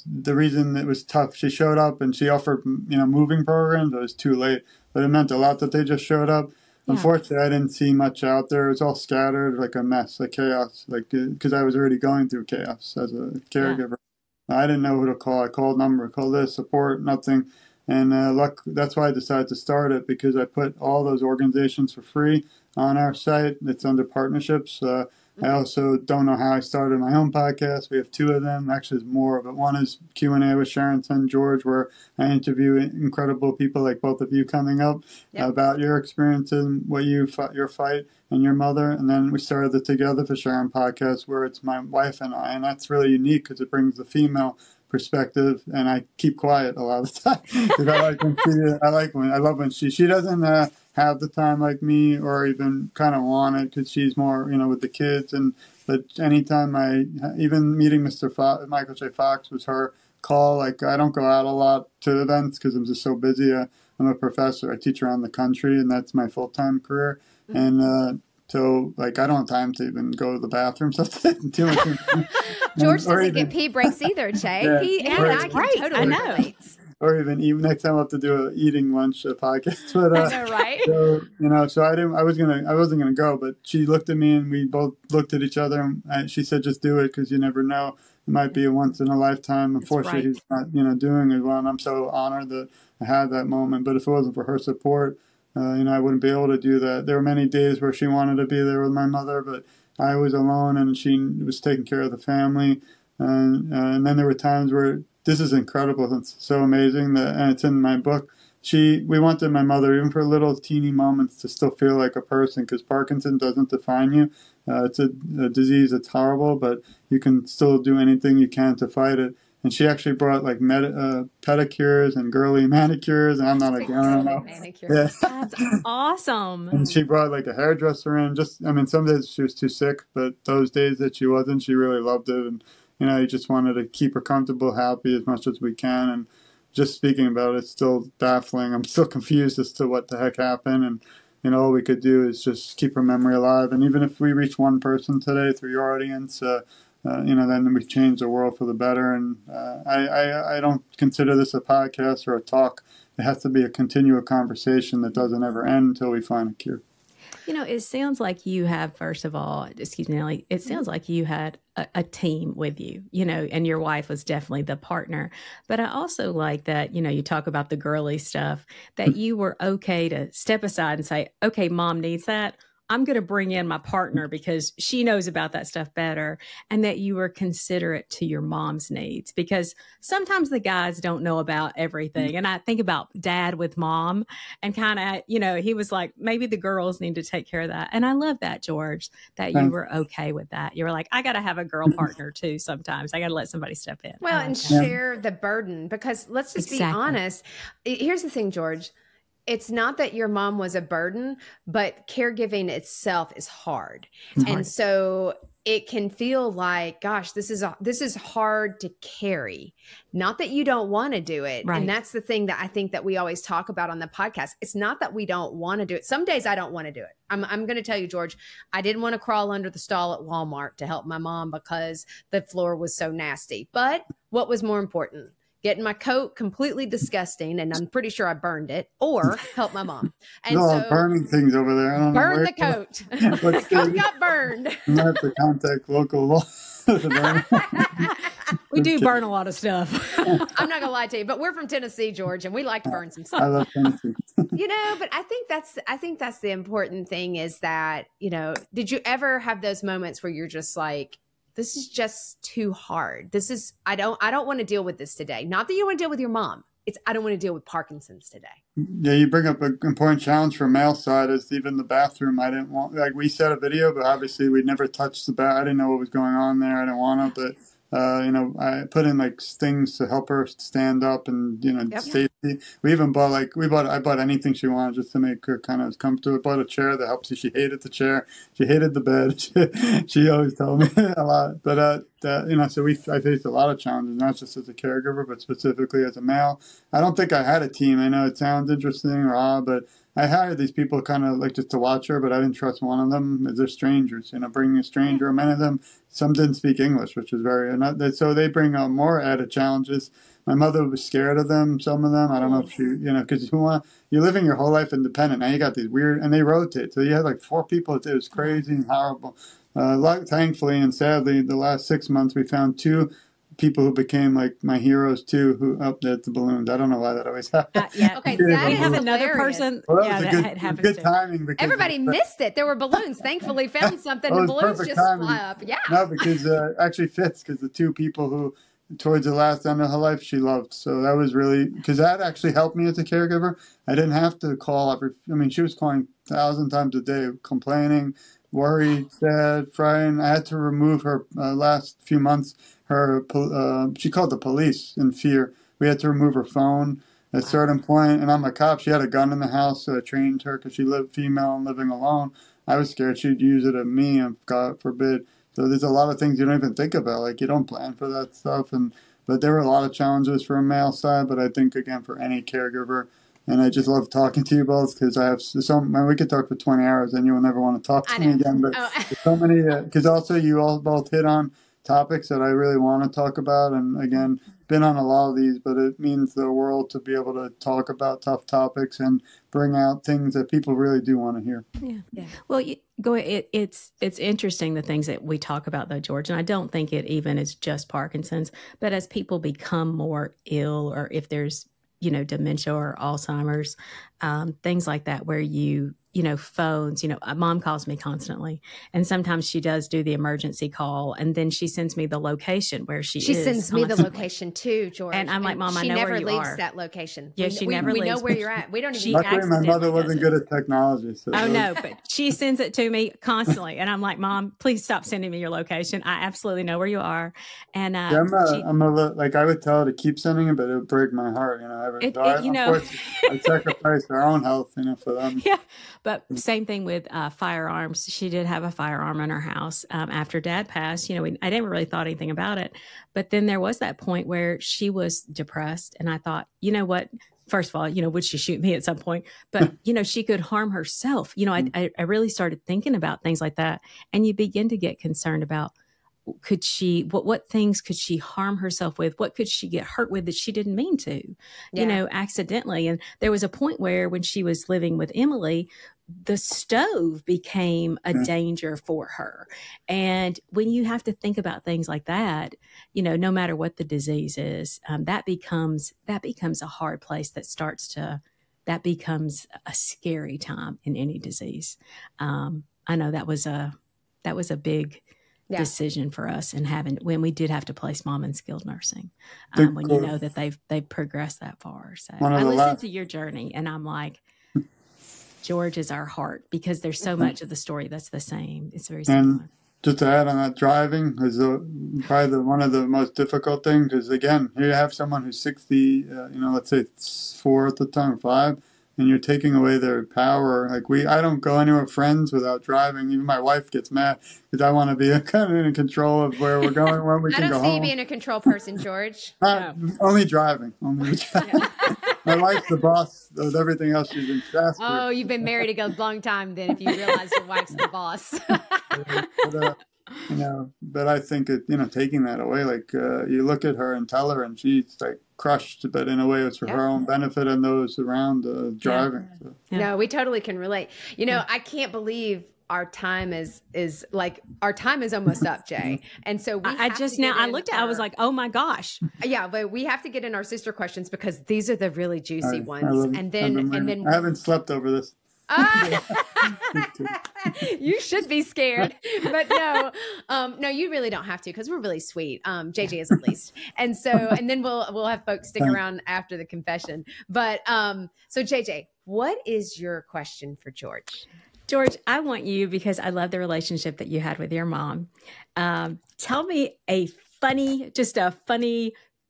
Speaker 3: the reason it was tough, she showed up and she offered, moving programs, but it was too late. But it meant a lot that they just showed up. Yeah. Unfortunately, I didn't see much out there. It was all scattered, like a mess, like chaos, because I was already going through chaos as a caregiver. Yeah. I didn't know who to call. I called this, support, nothing. And that's why I decided to start it, because I put all those organizations for free on our site. It's under partnerships. I also don't know how I started my own podcast. We have 2 of them. Actually, there's more, but one is Q&A with Sharon's son, George, where I interview incredible people like both of you coming up about your experience and what your fight and your mother. And then we started the Together for Sharon podcast, where it's my wife and I, and that's really unique because it brings the female perspective, and I keep quiet a lot of the time because I love when she doesn't have the time like me or even kind of want it, because she's more with the kids. But anytime even meeting Michael J. Fox was her call. Like, I don't go out a lot to events because I'm just so busy. I'm a professor. I teach around the country, and that's my full-time career. And so, like, I don't have time to even go to the bathroom. So
Speaker 2: George doesn't get pee breaks either, Jay.
Speaker 3: Yeah,
Speaker 2: he and I can totally relate.
Speaker 3: Or even next time I'll have to do an eating lunch podcast. But,
Speaker 2: I know, right?
Speaker 3: So I wasn't gonna go, but she looked at me and we both looked at each other, and she said, "Just do it, because you never know. It might be a once in a lifetime." Unfortunately, he's not doing as well, and I'm so honored that I had that moment. But if it wasn't for her support, I wouldn't be able to do that. There were many days where she wanted to be there with my mother, but I was alone, and she was taking care of the family. And then there were times where, this is incredible. It's so amazing and it's in my book. We wanted my mother, even for little teeny moments, to still feel like a person, because Parkinson doesn't define you. It's a disease that's horrible, but you can still do anything you can to fight it. And she actually brought like pedicures and girly manicures, and I'm not a girl.
Speaker 1: Yeah. That's awesome.
Speaker 3: And she brought like a hairdresser in. Some days she was too sick, but those days that she wasn't, she really loved it. And you just wanted to keep her comfortable, happy as much as we can. And just speaking about it, it's still baffling. I'm still confused as to what the heck happened. And all we could do is just keep her memory alive. And even if we reach one person today through your audience, then we change the world for the better. And I don't consider this a podcast or a talk. It has to be a continual conversation that doesn't ever end until we find a cure.
Speaker 1: It sounds like you have, first of all, excuse me, Nellie, it sounds like you had a team with you, and your wife was definitely the partner. But I also like that, you talk about the girly stuff, that you were okay to step aside and say, okay, mom needs that. I'm going to bring in my partner because she knows about that stuff better, and that you were considerate to your mom's needs, because sometimes the guys don't know about everything. And I think about dad with mom, and kind of, he was like, maybe the girls need to take care of that. And I love that, George, that you were okay with that. You were like, I got to have a girl partner too. Sometimes I got to let somebody step in.
Speaker 2: Well, and share the burden, because let's just be honest. Here's the thing, George. It's not that your mom was a burden, but caregiving itself is hard. And so it can feel like, gosh, this is hard to carry. Not that you don't want to do it.
Speaker 1: Right.
Speaker 2: And that's the thing that I think that we always talk about on the podcast. It's not that we don't want to do it. Some days I don't want to do it. I'm going to tell you, George, I didn't want to crawl under the stall at Walmart to help my mom because the floor was so nasty. But what was more important? Getting my coat completely disgusting, and I'm pretty sure I burned it, or help my mom. And
Speaker 3: so burning things over there. I don't
Speaker 2: burn
Speaker 3: know
Speaker 2: the coat. The coat got burned.
Speaker 3: You have to contact local law.
Speaker 1: We do burn a lot of stuff.
Speaker 2: I'm not gonna lie to you, but we're from Tennessee, George, and we like to burn some stuff.
Speaker 3: I love Tennessee.
Speaker 2: But I think that's the important thing is that, did you ever have those moments where you're just like, this is just too hard. I don't want to deal with this today. Not that you want to deal with your mom. I don't want to deal with Parkinson's today.
Speaker 3: Yeah, you bring up an important challenge from male side is even the bathroom. I didn't want, we set a video, but obviously we never touched the bath. I didn't know what was going on there. I didn't want to, but I put in things to help her stand up and, safety. We even bought I bought anything she wanted just to make her kind of comfortable. I bought a chair that helps her. She hated the chair. She hated the bed. She always told me a lot. But, so I faced a lot of challenges, not just as a caregiver, but specifically as a male. I don't think I had a team. I know it sounds interesting or odd, but I hired these people kind of just to watch her, but I didn't trust one of them. They're strangers, bringing a stranger. Many of them, some didn't speak English, which was so they bring more added challenges. My mother was scared of them, some of them. I don't know if because you're living your whole life independent. Now you got these weird, and they rotate. So you had 4 people. It was crazy and horrible. Thankfully and sadly, the last 6 months, we found 2 people who became my heroes too, who up there at the balloons. I don't know why that always happens.
Speaker 1: Yeah.
Speaker 2: Okay,
Speaker 1: that
Speaker 2: is
Speaker 1: have another
Speaker 2: hilarious.
Speaker 1: person.
Speaker 3: Well, that was good timing. Because
Speaker 2: everybody missed it. There were balloons. Thankfully, found something. The balloons just fly up. Yeah.
Speaker 3: No, because actually fits because the 2 people who, towards the last end of her life, she loved. So that was really because that actually helped me as a caregiver. I didn't have to call she was calling 1,000 times a day, complaining, worried, sad, frightened. I had to remove her last few months. She called the police in fear. We had to remove her phone at a certain point. And I'm a cop. She had a gun in the house, so I trained her because she lived female and living alone. I was scared she'd use it at me, and God forbid. So there's a lot of things you don't even think about. You don't plan for that stuff. But there were a lot of challenges for a male side. But I think, again, for any caregiver, and I just love talking to you both because I have we could talk for 20 hours and you will never want to talk to me again. But there's so many, because also you all both hit on topics that I really want to talk about. And again, been on a lot of these, but it means the world to be able to talk about tough topics and bring out things that people really do want to hear.
Speaker 1: Yeah. Well, it's interesting the things that we talk about though, George, and I don't think it even is just Parkinson's, but as people become more ill or if there's, dementia or Alzheimer's, things like that, where phones, mom calls me constantly and sometimes she does do the emergency call and then she sends me the location where she is.
Speaker 2: She sends me the location too, George.
Speaker 1: And I'm like, Mom, I know where you are. She
Speaker 2: never leaves that location.
Speaker 1: Yeah, she never leaves.
Speaker 2: We know where you're at. We don't even.
Speaker 3: Luckily, my mother wasn't good at technology. So
Speaker 1: no, but she sends it to me constantly. And I'm like, Mom, please stop sending me your location. I absolutely know where you are. And
Speaker 3: I would tell her to keep sending it, but it would break my heart. I sacrificed our own health, for them.
Speaker 1: Yeah. But same thing with firearms. She did have a firearm in her house after Dad passed. I didn't really thought anything about it. But then there was that point where she was depressed. And I thought, you know what? First of all, would she shoot me at some point? But, she could harm herself. I really started thinking about things like that. And you begin to get concerned about, what things could she harm herself with? What could she get hurt with that she didn't mean to, accidentally? And there was a point where when she was living with Emily, the stove became a danger for her. And when you have to think about things like that, no matter what the disease is, that becomes a hard place that becomes a scary time in any disease. I know that was a big decision for us, and when we did have to place Mom in skilled nursing, when you know that they've progressed that far. So I listened to your journey, and I'm like, George is our heart because there's so much of the story that's the same. It's very similar.
Speaker 3: And just to add on that, driving is probably one of the most difficult things because again, here you have someone who's 60, let's say 4 at the time, 5. and you're taking away their power. Like I don't go anywhere with friends without driving. Even my wife gets mad because I want to be kind of in control of where we're going, when we
Speaker 2: I
Speaker 3: can go
Speaker 2: don't see you
Speaker 3: home.
Speaker 2: being a control person, George.
Speaker 3: Only driving. Only driving. My wife's the boss of everything else. She's in fast food.
Speaker 2: Oh, you've been married a long time then if you realize your wife's the boss.
Speaker 3: But I think taking that away, like you look at her and tell her, and she's like crushed, but in a way it's for her own benefit and those around driving.
Speaker 1: Yeah.
Speaker 3: So.
Speaker 1: Yeah.
Speaker 2: No, we totally can relate. I can't believe our time is almost up, Jay. And so
Speaker 1: I looked at it, I was like, oh my gosh.
Speaker 2: Yeah, but we have to get in our sister questions because these are the really juicy ones. And then
Speaker 3: I haven't slept over this.
Speaker 2: You should be scared, but no, you really don't have to because we're really sweet. JJ is at least, and then we'll have folks stick around after the confession. But so JJ, what is your question for George?
Speaker 1: George, I want you, because I love the relationship that you had with your mom. Tell me a funny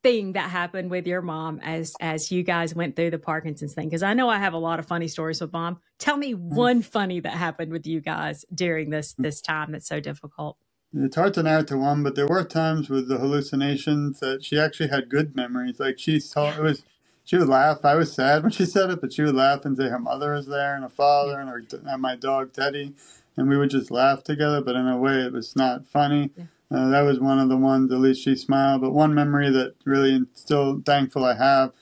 Speaker 1: thing that happened with your mom as you guys went through the Parkinson's thing. Because I know I have a lot of funny stories with mom. Tell me one funny that happened with you guys during this time that's so difficult.
Speaker 3: It's hard to narrow it to one, but there were times with the hallucinations that she actually had good memories. Like she would laugh. I was sad when she said it, but she would laugh and say her mother is there and her father and my dog Teddy, and we would just laugh together. But in a way, it was not funny. Yeah. That was one of the ones. At least she smiled. But one memory that really still thankful I have.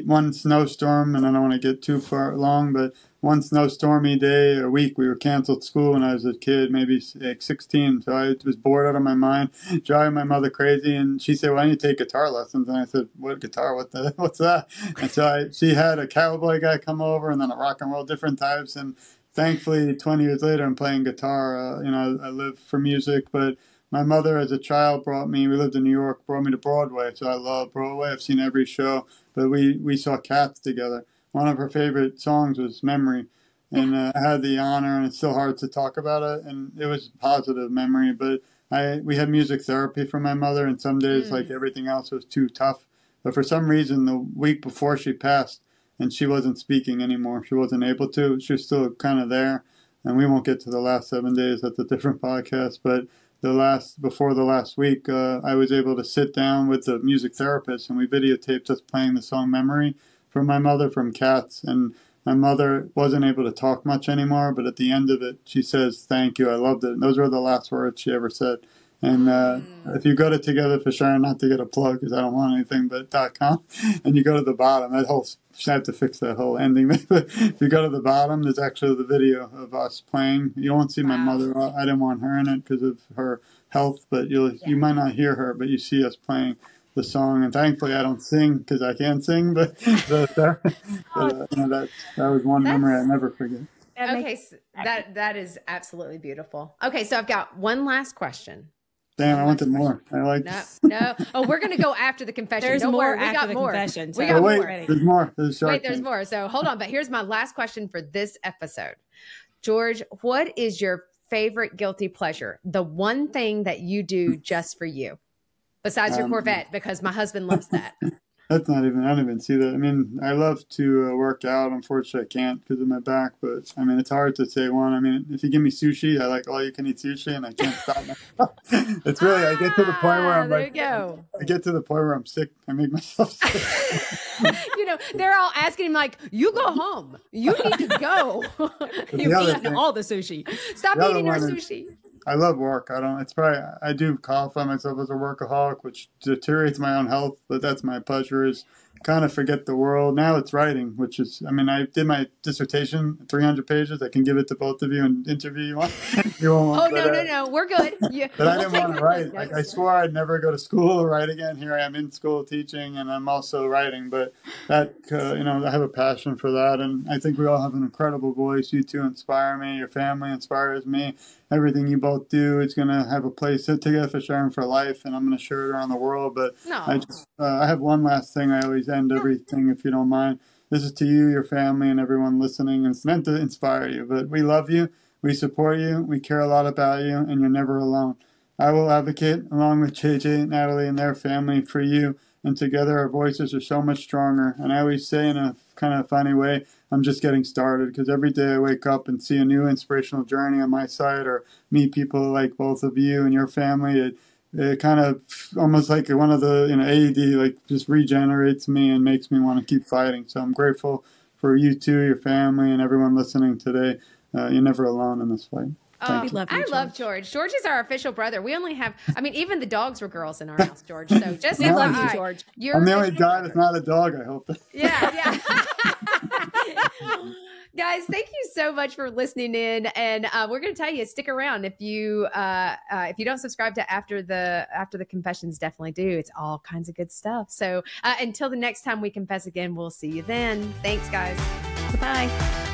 Speaker 3: One snowstorm, and I don't want to get too far long, but one snowstormy day or week, we were canceled school when I was a kid, maybe like 16. So I was bored out of my mind, driving my mother crazy. And she said, "Why don't you take guitar lessons?" And I said, "What guitar? What's that?" And so she had a cowboy guy come over, and then a rock and roll, different types. And thankfully, 20 years later, I'm playing guitar. I live for music, but my mother, as a child, we lived in New York, brought me to Broadway. So I love Broadway. I've seen every show. But we saw Cats together. One of her favorite songs was Memory. And I had the honor, and it's still hard to talk about it. And it was a positive memory. But we had music therapy for my mother. And some days, like everything else, was too tough. But for some reason, the week before she passed, and she wasn't speaking anymore. She wasn't able to. She was still kind of there. And we won't get to the last 7 days. That's a different podcast. But before the last week, I was able to sit down with the music therapist, and we videotaped us playing the song Memory from my mother from Cats. And my mother wasn't able to talk much anymore, but at the end of it, she says, "Thank you, I loved it." And those were the last words she ever said. And if you go to Together for Sharon, not to get a plug because I don't want anything, but .com, and you go to the bottom, I have to fix that whole ending. But if you go to the bottom, there's actually the video of us playing. You won't see my mother. I didn't want her in it because of her health, but you might not hear her, but you see us playing the song. And thankfully, I don't sing because I can't sing, but that was one memory I never forget.
Speaker 2: Okay, so that is absolutely beautiful. Okay, so I've got one last question.
Speaker 3: Damn, I wanted more. I like
Speaker 2: No. Oh, we're going to go after the confession.
Speaker 1: There's
Speaker 2: Don't
Speaker 1: more
Speaker 2: worry.
Speaker 1: after the confession.
Speaker 2: We got more.
Speaker 3: There's more.
Speaker 2: There's more. So hold on. But here's my last question for this episode. George, what is your favorite guilty pleasure? The one thing that you do just for you, besides your Corvette, because my husband loves that.
Speaker 3: That's not even, I don't even see that. I mean, I love to work out. Unfortunately, I can't because of my back. But, I mean, it's hard to say one. I mean, if you give me sushi, I like all you can eat sushi, and I can't stop myself. It's really, I get to the point where I'm I get to the point where I'm sick. I make myself sick.
Speaker 2: They're all asking him, like, you go home. You need to go.
Speaker 1: You've eaten all the sushi.
Speaker 2: Stop eating our sushi.
Speaker 3: I love work. I do qualify myself as a workaholic, which deteriorates my own health, but that's my pleasure, is kind of forget the world. Now it's writing, which is, I mean, I did my dissertation, 300 pages. I can give it to both of you and interview you on.
Speaker 2: No. We're good.
Speaker 3: But I didn't want to write. Like, I swore I'd never go to school or write again. Here I am in school teaching, and I'm also writing. But that, I have a passion for that. And I think we all have an incredible voice. You two inspire me. Your family inspires me. Everything you both do, it's going to have a place Together for Sharon for life, and I'm going to share it around the world. But I have one last thing. I always end everything, if you don't mind. This is to you, your family, and everyone listening. And it's meant to inspire you. But we love you. We support you. We care a lot about you, and you're never alone. I will advocate, along with JJ, Natalie, and their family, for you. And together our voices are so much stronger. And I always say in a kind of funny way, I'm just getting started, because every day I wake up and see a new inspirational journey on my side, or meet people like both of you and your family. It kind of almost like one of the, AED, like just regenerates me and makes me want to keep fighting. So I'm grateful for you too, your family, and everyone listening today. You're never alone in this fight.
Speaker 2: I love George. George is our official brother. We only have, even the dogs were girls in our house, George. So just
Speaker 1: we love you, George.
Speaker 3: I'm the only guy that's not a dog, I hope.
Speaker 2: Yeah. Guys, thank you so much for listening in. And we're going to tell you, stick around. If you don't subscribe to After the Confessions, definitely do. It's all kinds of good stuff. So until the next time we confess again, we'll see you then. Thanks, guys.
Speaker 1: Goodbye.